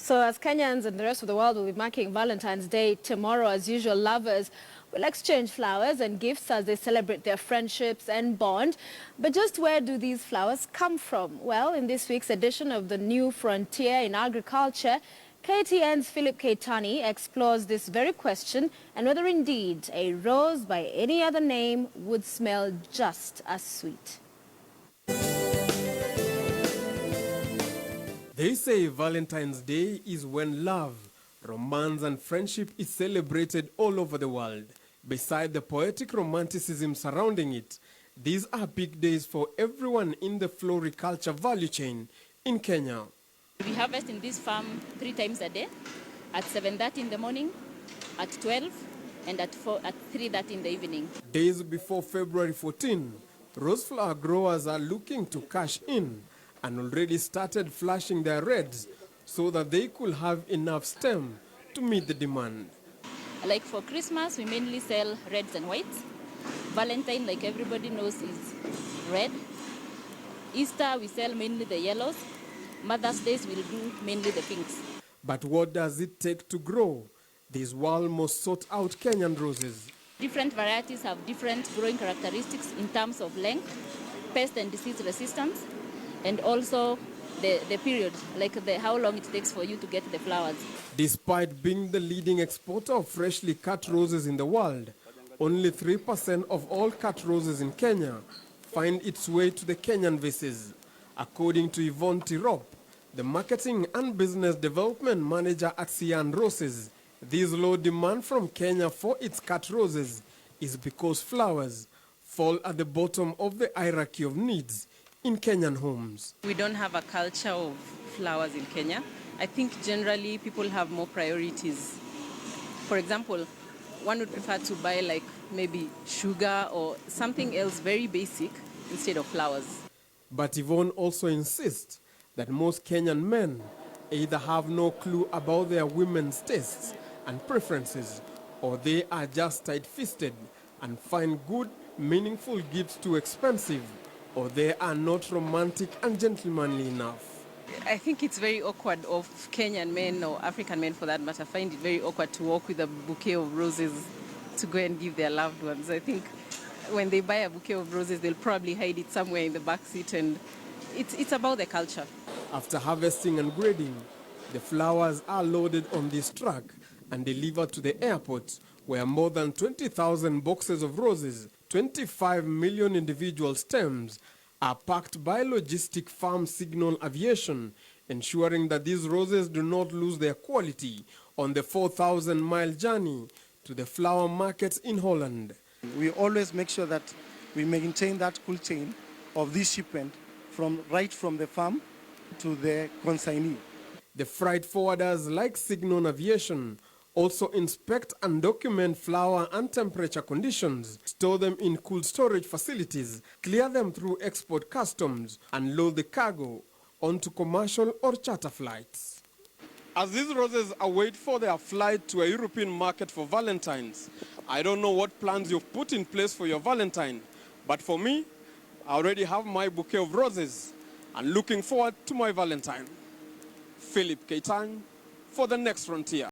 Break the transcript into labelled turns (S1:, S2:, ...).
S1: So as Kenyans and the rest of the world will be marking Valentine's Day tomorrow, as usual, lovers will exchange flowers and gifts as they celebrate their friendships and bond. But just where do these flowers come from? Well, in this week's edition of The New Frontier in Agriculture, KTN's Keitany explores this very question and whether indeed a rose by any other name would smell just as sweet.
S2: They say Valentine's Day is when love, romance and friendship is celebrated all over the world. Beside the poetic romanticism surrounding it, these are big days for everyone in the floriculture value chain in Kenya.
S3: We harvest in this farm 3 times a day, at 7:30 in the morning, at 12, and at 3:30 in the evening.
S2: Days before February 14, rose flower growers are looking to cash in and already started flashing their reds so that they could have enough stem to meet the demand.
S3: Like for Christmas, we mainly sell reds and whites. Valentine, like everybody knows, is red. Easter, we sell mainly the yellows. Mother's Days, we'll do mainly the pinks.
S2: But what does it take to grow these world most sought out Kenyan roses?
S3: Different varieties have different growing characteristics in terms of length, pest and disease resistance, and also the period, like how long it takes for you to get the flowers.
S2: Despite being the leading exporter of freshly cut roses in the world, only 3% of all cut roses in Kenya find its way to the Kenyan vases. According to Yvonne Tirop, the marketing and business development manager at Sian Roses, this low demand from Kenya for its cut roses is because flowers fall at the bottom of the hierarchy of needs in Kenyan homes.
S4: We don't have a culture of flowers in Kenya. I think generally people have more priorities. For example, one would prefer to buy like maybe sugar or something else very basic instead of flowers.
S2: But Yvonne also insists that most Kenyan men either have no clue about their women's tastes and preferences, or they are just tight-fisted and find good, meaningful gifts too expensive, or they are not romantic and gentlemanly enough.
S4: I think it's very awkward of Kenyan men, or African men for that matter, find it very awkward to walk with a bouquet of roses to go and give their loved ones. I think when they buy a bouquet of roses, they'll probably hide it somewhere in the back seat, and it's about the culture.
S2: After harvesting and grading, the flowers are loaded on this truck and delivered to the airport, where more than 20,000 boxes of roses, 25 million individual stems, are packed by logistic farm Signal Aviation, ensuring that these roses do not lose their quality on the 4,000-mile journey to the flower markets in Holland.
S5: We always make sure that we maintain that cold chain of this shipment right from the farm to the consignee.
S2: The freight forwarders like Signal Aviation also inspect and document flower and temperature conditions, store them in cool storage facilities, clear them through export customs, and load the cargo onto commercial or charter flights. As these roses await for their flight to a European market for Valentines, I don't know what plans you've put in place for your Valentine, but for me, I already have my bouquet of roses and looking forward to my Valentine. Keitany for The Next Frontier.